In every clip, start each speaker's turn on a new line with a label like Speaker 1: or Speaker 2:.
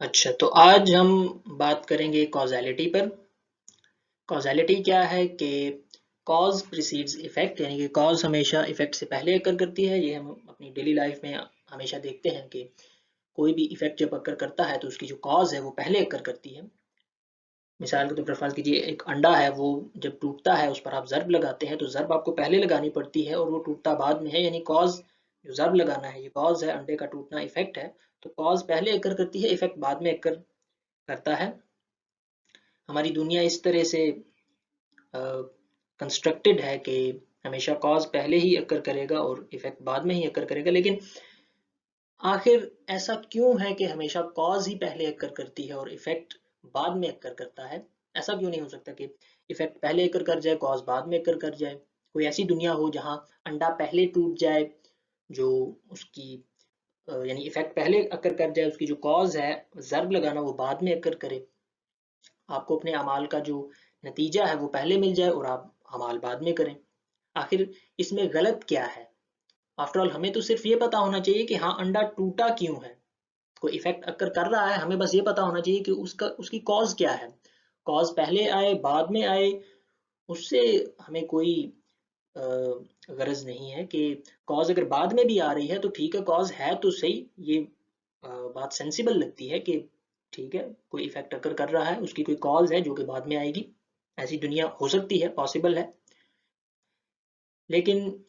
Speaker 1: अच्छा, तो आज हम बात करेंगे कॉज़ैलिटी पर। कॉज़ैलिटी क्या है कि कॉज़ प्रीसीड्स इफ़ेक्ट, यानी कि कॉज़ हमेशा इफ़ेक्ट से पहले अकर करती है। ये हम अपनी डेली लाइफ में हमेशा देखते हैं कि कोई भी इफ़ेक्ट जब अकर करता है तो उसकी जो कॉज़ है वो पहले अकर करती है। मिसाल के तौर पर फ़र्ज़ कीजिए एक अंडा है, वो जब टूटता है उस पर आप ज़र्ब लगाते हैं तो ज़र्ब आपको पहले लगानी पड़ती है और वो टूटता बाद में है, यानी कॉज़ जो ज़र्ब लगाना है ये कॉज़ है, अंडे का टूटना इफ़ेक्ट है। तो कॉज़ पहले अकर करती है, इफ़ेक्ट बाद में अकर करता है। हमारी दुनिया इस तरह से कंस्ट्रक्टेड है कि हमेशा कॉज पहले ही अकर करेगा और इफेक्ट बाद में ही अकर करेगा। लेकिन आखिर ऐसा क्यों है कि हमेशा कॉज ही पहले अकर करती है और इफेक्ट बाद में अकर करता है? ऐसा क्यों नहीं हो सकता कि इफेक्ट पहले अकर कर जाए, कॉज बाद में अकर कर जाए? कोई ऐसी दुनिया हो जहां अंडा पहले टूट जाए, जो उसकी यानी इफेक्ट पहले अकर कर जाए, उसकी जो कॉज है जर्ब लगाना वो बाद में अकर करे। आपको अपने अमाल का जो नतीजा है वो पहले मिल जाए और आप अमाल बाद में करें। आखिर इसमें गलत क्या है? आफ्टर ऑल हमें तो सिर्फ ये पता होना चाहिए कि हाँ, अंडा टूटा क्यों है। कोई इफेक्ट अकर कर रहा है, हमें बस ये पता होना चाहिए कि उसका उसकी कॉज क्या है। कॉज पहले आए बाद में आए, उससे हमें कोई गरज नहीं है। कि कॉज अगर बाद में भी आ रही है तो ठीक है, कॉज है तो सही। ये बात सेंसिबल लगती है कि ठीक है, कोई इफेक्ट अकर कर रहा है, उसकी कोई कॉज है जो कि बाद में आएगी। ऐसी दुनिया हो सकती है, पॉसिबल है। लेकिन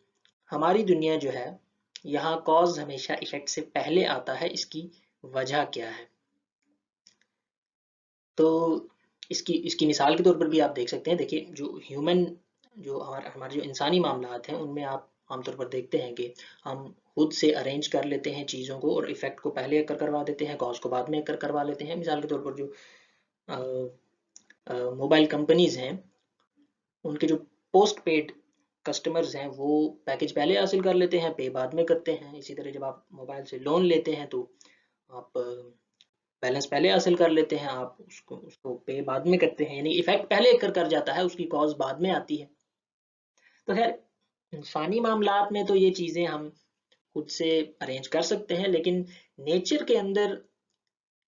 Speaker 1: हमारी दुनिया जो है, यहाँ कॉज हमेशा इफेक्ट से पहले आता है। इसकी वजह क्या है? तो इसकी इसकी मिसाल के तौर पर भी आप देख सकते हैं। देखिए, जो ह्यूमन जो हमारे हमारे जो इंसानी मामलात हैं उनमें आप आमतौर पर देखते हैं कि हम खुद से अरेंज कर लेते हैं चीज़ों को और इफेक्ट को पहले अकर करवा देते हैं, कॉज को बाद में अकर करवा लेते हैं। मिसाल के तौर पर जो मोबाइल कंपनीज हैं, उनके जो पोस्ट पेड कस्टमर्स हैं वो पैकेज पहले हासिल कर लेते हैं, पे बाद में करते हैं। इसी तरह जब आप मोबाइल से लोन लेते हैं तो आप बैलेंस पहले हासिल कर लेते हैं, आप उसको उसको पे बाद में करते हैं। यानी इफेक्ट पहले कर जाता है, उसकी कॉज बाद में आती है। तो खैर, इंसानी मामलात में तो ये चीज़ें हम खुद से अरेंज कर सकते हैं, लेकिन नेचर के अंदर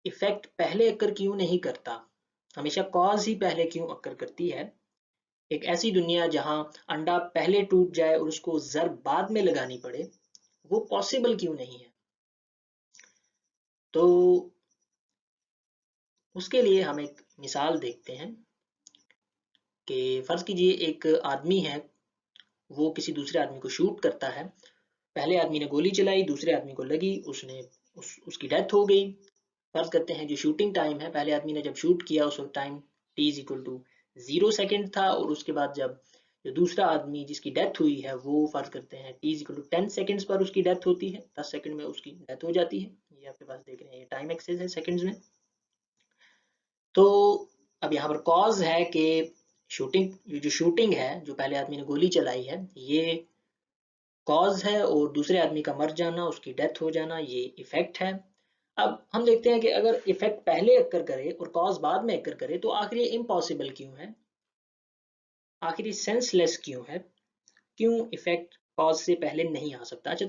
Speaker 1: इफेक्ट पहले अकर क्यों नहीं करता? हमेशा कॉज ही पहले क्यों अकर करती है? एक ऐसी दुनिया जहां अंडा पहले टूट जाए और उसको जर्ब बाद में लगानी पड़े, वो पॉसिबल क्यों नहीं है? तो उसके लिए हम एक मिसाल देखते हैं कि फर्ज कीजिए एक आदमी है, वो किसी दूसरे आदमी को शूट करता है। पहले आदमी ने गोली चलाई, दूसरे आदमी को लगी, उसकी डेथ हो गई। फर्ज करते हैं जो शूटिंग टाइम है, पहले आदमी ने जब शूट किया उस वक्त time t is equal to 0 second था, और उसके बाद जब जो दूसरा आदमी जिसकी डेथ हुई है वो फर्ज करते हैं t is equal to 10 seconds पर उसकी डेथ होती है, 10 सेकेंड में उसकी डेथ हो जाती है। ये आपके पास देख रहे हैं, ये टाइम एक्सेस है सेकेंड्स में। तो अब यहाँ पर कॉज है कि शूटिंग, ये जो शूटिंग है, जो पहले आदमी ने गोली चलाई है, ये कॉज है, और दूसरे आदमी का मर जाना, उसकी डेथ हो जाना, ये इफेक्ट है। अब हम देखते हैं कि अगर इफेक्ट पहले अक्कर करे और कॉज बाद में अक्कर करे तो आखिर ये इम्पॉसिबल क्यों है? आखिर ये सेंसलेस क्यों है? क्यों इफेक्ट कॉज से पहले नहीं आ सकता? अच्छा,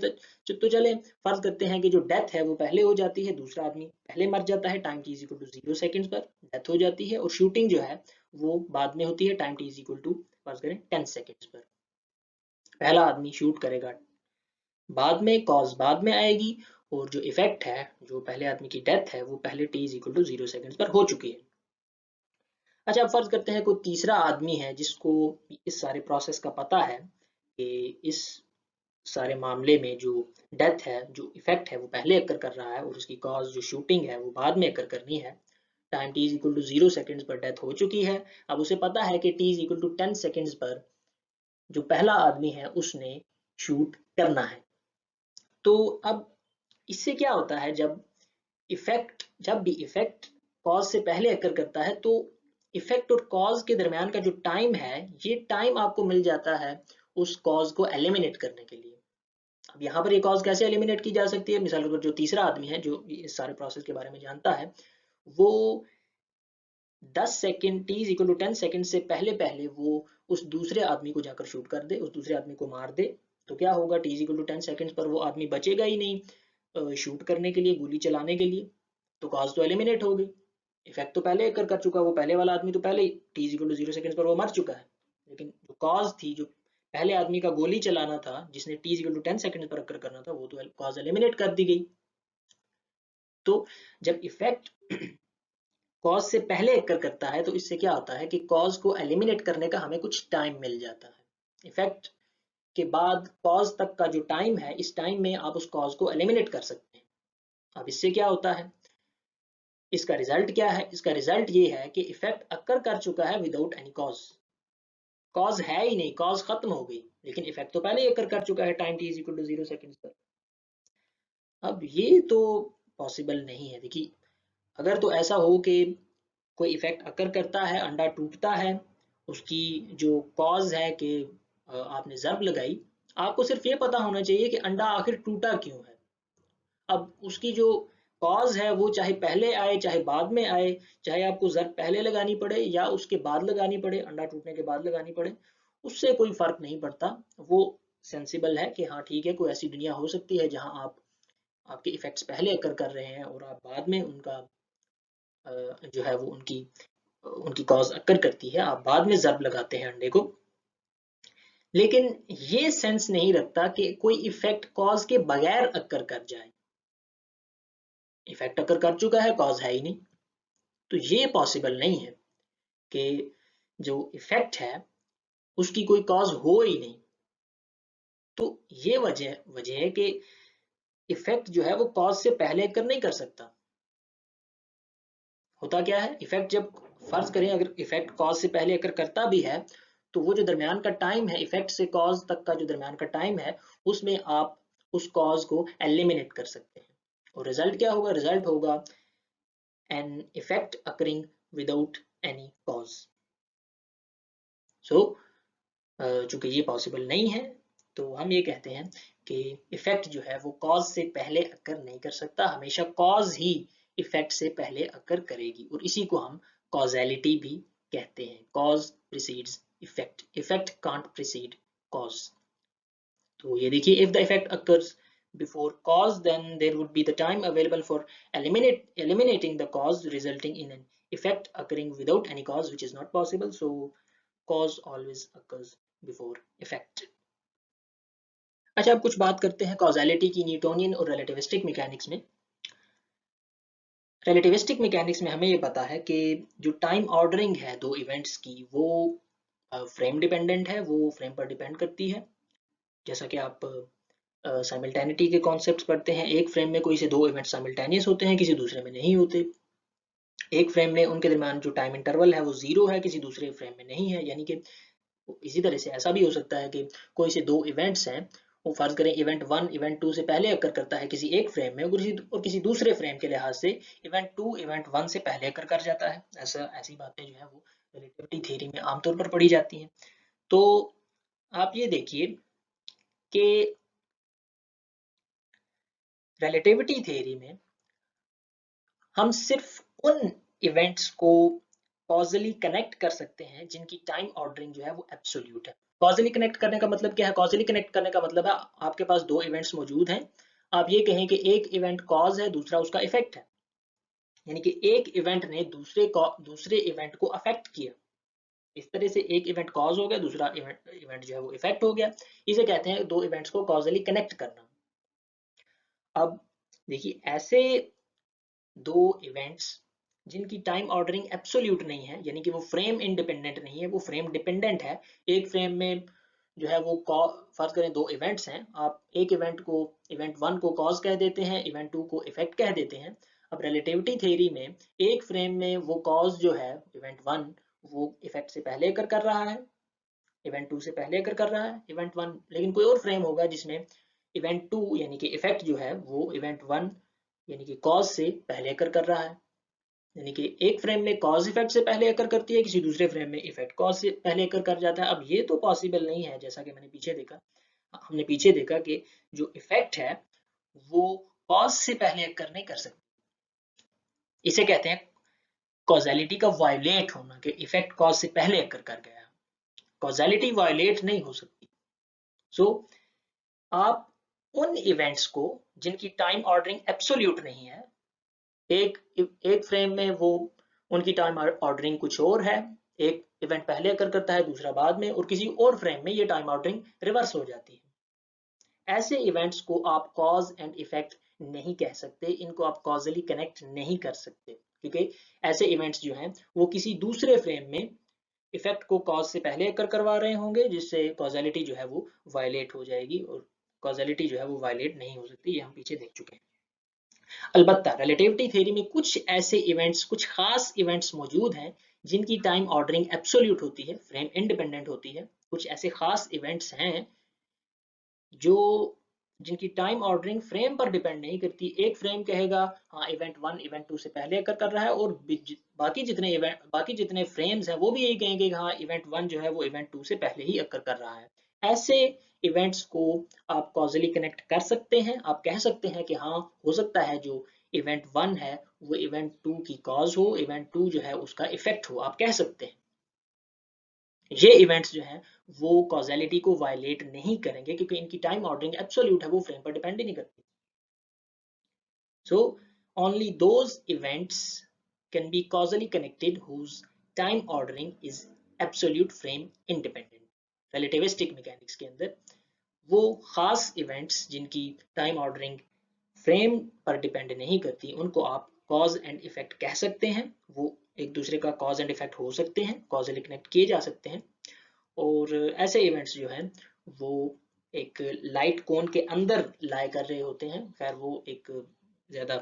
Speaker 1: तो चले फर्ज करते हैं कि जो डेथ है वो पहले हो जाती है, दूसरा आदमी पहले मर जाता है, time t is equal to 0 second पर डेथ हो जाती है, और शूटिंग जो है वो बाद में होती है, time t is equal to फर्ज करें 10 सेकेंड पर। पहला आदमी शूट करेगा, बाद में कॉज बाद में आएगी, और जो इफेक्ट है, जो पहले आदमी की डेथ है, वो पहले t is equal to 0 second पर हो चुकी है। अच्छा, अब फर्ज करते हैं कोई तीसरा आदमी है जिसको इस सारे प्रोसेस का पता है कि इस सारे मामले में जो डेथ है, जो इफेक्ट है, वो पहले अकर कर रहा है, और उसकी कॉज जो शूटिंग है वो बाद में अकर करनी है। Time t is equal to 0 second पर डेथ हो चुकी है। अब उसे पता है कि t is equal to 10 second पर जो पहला आदमी है उसने शूट करना है। तो अब इससे क्या होता है, जब भी इफेक्ट कॉज से पहले अकर करता है तो इफेक्ट और कॉज के दरमियान का जो टाइम है, ये टाइम आपको मिल जाता है उस कॉज को एलिमिनेट करने के लिए। अब यहाँ पर ये कॉज कैसे एलिमिनेट की जा सकती है? मिसाल के तौर पर जो तीसरा आदमी है जो इस सारे प्रोसेस के बारे में जानता है, वो 10 second t is equal to 10 second से पहले पहले वो उस दूसरे आदमी को जाकर शूट कर दे, उस दूसरे आदमी को मार दे। तो क्या होगा, t is equal to 10 second पर वो आदमी बचेगा ही नहीं शूट करने के लिए, गोली चलाने के लिए। तो कॉज तो एलिमिनेट हो गई, इफेक्ट तो पहले अकर कर चुका, वो पहले वाला आदमी तो पहले ही t0 सेकंड पर वो मर चुका है। लेकिन जो कॉज थी, जो पहले आदमी का गोली चलाना था जिसने t10 सेकंड पर अकर करना था, वो तो कॉज एलिमिनेट कर दी गई। तो जब इफेक्ट कॉज से पहले अकर करता है तो इससे क्या होता है कि कॉज को एलिमिनेट करने का हमें कुछ टाइम मिल जाता है। इफेक्ट के बाद कॉज तक का जो टाइम है, इस टाइम में आप उस कॉज को एलिमिनेट कर सकते हैं। अब इससे क्या होता है, इसका रिजल्ट क्या है? इसका रिजल्ट ये है कि इफेक्ट अकर कर चुका है विदाउट एनी कॉज, कॉज है ही नहीं, कॉज खत्म हो गई, लेकिन इफेक्ट तो पहले ही अकर कर चुका है टाइम t0 सेकंड पर। अब ये तो पॉसिबल नहीं है। देखिए, अगर तो ऐसा हो कि कोई इफेक्ट अकर करता है, अंडा टूटता है, उसकी जो कॉज है कि आपने जर्ब लगाई, आपको सिर्फ ये पता होना चाहिए कि अंडा आखिर टूटा क्यों है। अब उसकी जो कॉज है वो चाहे पहले आए चाहे बाद में आए, चाहे आपको जर्ब पहले लगानी पड़े या उसके बाद लगानी पड़े, अंडा टूटने के बाद लगानी पड़े, उससे कोई फर्क नहीं पड़ता। वो सेंसिबल है कि हाँ ठीक है, कोई ऐसी दुनिया हो सकती है जहां आप आपके इफेक्ट्स पहले अकर कर रहे हैं और आप बाद में उनका जो है वो उनकी उनकी कॉज अकर करती है, आप बाद में जर्ब लगाते हैं अंडे को। लेकिन ये सेंस नहीं रखता कि कोई इफेक्ट कॉज के बगैर अकर कर जाए। इफेक्ट अकर कर चुका है, कॉज है ही नहीं, तो ये पॉसिबल नहीं है कि जो इफेक्ट है उसकी कोई कॉज हो ही नहीं। तो ये वजह वजह है कि इफेक्ट जो है वो कॉज से पहले अकर नहीं कर सकता। होता क्या है, इफेक्ट जब फर्ज करें अगर इफेक्ट कॉज से पहले अकर करता भी है, तो वो जो दरमियान का टाइम है, इफेक्ट से कॉज तक का जो दरमियान का टाइम है, उसमें आप उस कॉज को एलिमिनेट कर सकते हैं। और रिजल्ट क्या होगा? रिजल्ट होगा an effect occurring without any cause. So चूंकि ये पॉसिबल नहीं है, तो हम ये कहते हैं कि इफेक्ट जो है वो कॉज से पहले अकर नहीं कर सकता, हमेशा कॉज ही इफेक्ट से पहले अकर करेगी, और इसी को हम कॉजेलिटी भी कहते हैं। Cause precedes effect, effect can't precede cause. तो ये देखिए, if the effect occurs before cause, then there would be the time available for eliminating the cause, resulting in an effect occurring without any cause, which is not possible. So cause always occurs before effect. अच्छा, अब कुछ बात करते हैं causality की Newtonian और relativistic mechanics में। Relativistic mechanics में हमें ये पता है कि जो टाइम ऑर्डरिंग है दो इवेंट्स की, वो फ्रेम डिपेंडेंट है, वो फ्रेम पर डिपेंड करती है। जैसा कि आप साइमल्टेनिटी के कॉन्सेप्ट्स पढ़ते हैं, एक फ्रेम में कोई से दो इवेंट साइमल्टेनियस होते हैं, किसी दूसरे में नहीं होते। एक फ्रेम में उनके दरमियान जो टाइम इंटरवल है वो 0 है, किसी दूसरे फ्रेम में नहीं है। यानी कि इसी तरह से ऐसा भी हो सकता है कि कोई से दो इवेंट्स हैं, वो फर्ज करें इवेंट 1 इवेंट 2 से पहले अकर करता है किसी एक फ्रेम में, और किसी दूसरे फ्रेम के लिहाज से इवेंट 2 इवेंट 1 से पहले अकर कर जाता है। ऐसी बातें जो है वो रिलेटिविटी थ्योरी में आमतौर पर पढ़ी जाती हैं। तो आप ये देखिए कि रिलेटिविटी थ्योरी में हम सिर्फ उन इवेंट्स को कॉजली कनेक्ट कर सकते हैं जिनकी टाइम ऑर्डरिंग जो है वो एब्सोल्यूट है। कॉजली कनेक्ट करने का मतलब क्या है? कॉजली कनेक्ट करने का मतलब है आपके पास दो इवेंट्स मौजूद हैं, आप ये कहें कि एक इवेंट कॉज है, दूसरा उसका इफेक्ट है। यानी कि एक इवेंट ने दूसरे इवेंट को अफेक्ट किया, इस तरह से एक इवेंट कॉज हो गया, दूसरा इवेंट जो है वो इफेक्ट हो गया। इसे कहते हैं दो इवेंट्स को कॉजली कनेक्ट करना। अब देखिए, ऐसे दो इवेंट्स जिनकी टाइम ऑर्डरिंग एब्सोल्यूट नहीं है, यानी कि वो फ्रेम इंडिपेंडेंट नहीं है, वो फ्रेम डिपेंडेंट है। एक फ्रेम में जो है वो फर्ज करें दो इवेंट्स हैं, आप एक इवेंट 1 को कॉज कह देते हैं, इवेंट 2 को इफेक्ट कह देते हैं। अब रिलेटिविटी थ्योरी में एक फ्रेम में वो कॉज जो है इवेंट 1, वो इफेक्ट से पहले अकर कर रहा है, इवेंट 2 से पहले अकर कर रहा है इवेंट 1। लेकिन कोई और फ्रेम होगा जिसमें इवेंट 2 यानी कि इफेक्ट जो है वो इवेंट 1 यानी कि कॉज से पहले अकर कर रहा है। यानी कि एक फ्रेम में कॉज इफेक्ट से पहले अकर करती है, किसी दूसरे फ्रेम में इफेक्ट कॉज से पहले अकर कर जाता है। अब ये तो पॉसिबल नहीं है, जैसा कि हमने पीछे देखा कि जो इफेक्ट है वो कॉज से पहले अकर नहीं कर सकती। इसे कहते हैं कॉजेलिटी का वायलेट होना, कि इफेक्ट कॉज से पहले अकर कर गया। कॉजेलिटी वायलेट नहीं हो सकती। सो आप उन इवेंट्स को जिनकी टाइम ऑर्डरिंग एब्सोल्यूट नहीं है, एक फ्रेम में वो उनकी टाइम ऑर्डरिंग कुछ और है, एक इवेंट पहले अकर करता है दूसरा बाद में, और किसी और फ्रेम में ये टाइम ऑर्डरिंग रिवर्स हो जाती है। ऐसे इवेंट्स को आप कॉज एंड इफेक्ट नहीं कह सकते, इनको आप कॉजली कनेक्ट नहीं कर सकते, क्योंकि ऐसे इवेंट्स जो हैं वो किसी दूसरे फ्रेम में इफेक्ट को कॉज से पहले अकर करवा रहे होंगे, जिससे कॉजलिटी जो है वो वायलेट हो जाएगी, और कॉजलिटी जो है वो वायलेट नहीं हो सकती, ये हम पीछे देख चुके हैं। अलबत्ता रिलेटिविटी थ्योरी में कुछ ऐसे इवेंट्स, कुछ खास इवेंट्स मौजूद हैं जिनकी टाइम ऑर्डरिंग एब्सोल्यूट होती है, फ्रेम इंडिपेंडेंट होती है। कुछ ऐसे खास इवेंट्स हैं जो जिनकी टाइम ऑर्डरिंग फ्रेम पर डिपेंड नहीं करती। एक फ्रेम कहेगा हाँ इवेंट 1 इवेंट 2 से पहले अकर कर रहा है, और बाकी जितने फ्रेम्स हैं वो भी यही कहेंगे कि हाँ इवेंट 1 जो है वो इवेंट 2 से पहले ही अकर कर रहा है। ऐसे इवेंट्स को आप कॉजली कनेक्ट कर सकते हैं, आप कह सकते हैं कि हाँ हो सकता है जो इवेंट 1 है वो इवेंट 2 की कॉज हो, इवेंट 2 जो है उसका इफेक्ट हो, आप कह सकते हैं। ये इवेंट्स जो हैं वो कॉजेलिटी को वायलेट नहीं करेंगे, क्योंकि इनकी टाइम ऑर्डरिंग एब्सोल्यूट है, वो फ्रेम पर डिपेंड ही नहीं करती। So only those events can be causally connected whose time ordering is absolute frame independent. Relativistic mechanics के अंदर वो खास इवेंट्स जिनकी टाइम ऑर्डरिंग फ्रेम पर डिपेंड नहीं करती, उनको आप कॉज एंड इफेक्ट कह सकते हैं। वो एक दूसरे का कॉज एंड इफेक्ट हो सकते हैं, कॉजली कनेक्ट किए जा सकते हैं। और ऐसे इवेंट्स जो हैं वो एक लाइट कोन के अंदर लाई कर रहे होते हैं। खैर वो एक ज़्यादा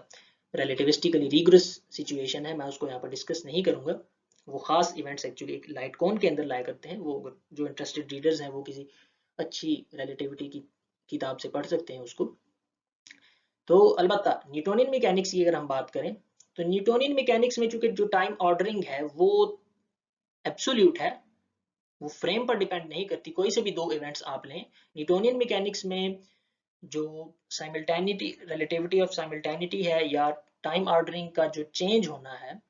Speaker 1: रिलेटिविस्टिकली रिगरस सिचुएशन है, मैं उसको यहाँ पर डिस्कस नहीं करूँगा। वो खास इवेंट्स एक्चुअली एक लाइट कोन के अंदर लाई करते हैं। वो जो इंटरेस्टेड रीडर्स हैं वो किसी अच्छी रिलेटिविटी की किताब से पढ़ सकते हैं उसको। तो अलबत्ता न्यूटोनियन मैकेनिक्स की अगर हम बात करें, तो न्यूटोनियन मैकेनिक्स में चूंकि जो टाइम ऑर्डरिंग है वो एब्सोल्यूट है, वो फ्रेम पर डिपेंड नहीं करती। कोई से भी दो इवेंट्स आप लें, न्यूटोनियन मैकेनिक्स में जो साइमल्टेनिटी, रिलेटिविटी ऑफ साइमल्टेनिटी है, या टाइम ऑर्डरिंग का जो चेंज होना है,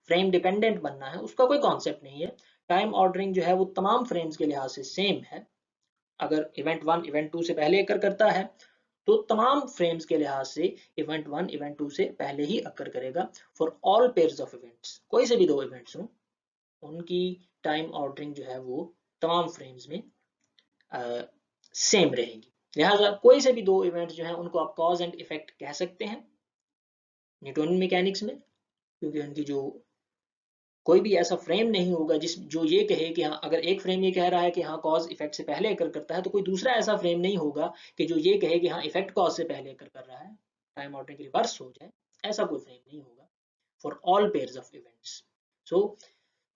Speaker 1: फ्रेम डिपेंडेंट बनना है, उसका कोई कॉन्सेप्ट नहीं है। टाइम ऑर्डरिंग जो है वो तमाम फ्रेम्स के लिहाज से सेम है। अगर इवेंट 1 इवेंट 2 से पहले अकर करता है तो तमाम फ्रेम्स के लिहाज से इवेंट 1 इवेंट 2 से पहले ही अकर करेगा। For all pairs of events, कोई से भी दो इवेंट्स हों, उनकी टाइम ऑर्डरिंग जो है वो तमाम फ्रेम्स में सेम रहेगी। लिहाजा कोई से भी दो इवेंट्स जो हैं उनको आप कॉज एंड इफेक्ट कह सकते हैं न्यूटोनियन मैकेनिक्स में, क्योंकि उनकी जो कोई भी ऐसा फ्रेम नहीं होगा जिस जो ये कहे कि हाँ, अगर एक फ्रेम ये कह रहा है कि हाँ कॉज इफेक्ट से पहले अकर करता है, तो कोई दूसरा ऐसा फ्रेम नहीं होगा कि जो ये कहे कि हाँ इफेक्ट कॉज से पहले अकर कर रहा है, टाइम ऑर्डरिंग रिवर्स हो जाए। ऐसा कोई फ्रेम नहीं होगा for all pairs of events. So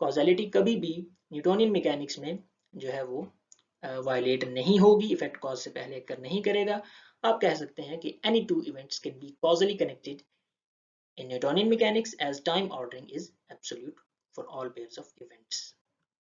Speaker 1: causality कभी भी न्यूटोनियन मैकेनिक्स में जो है वो वायलेट नहीं होगी, इफेक्ट कॉज से पहले अकर नहीं करेगा। आप कह सकते हैं कि any two events can be causally connected in Newtonian mechanics as time ordering is absolute for all pairs of events.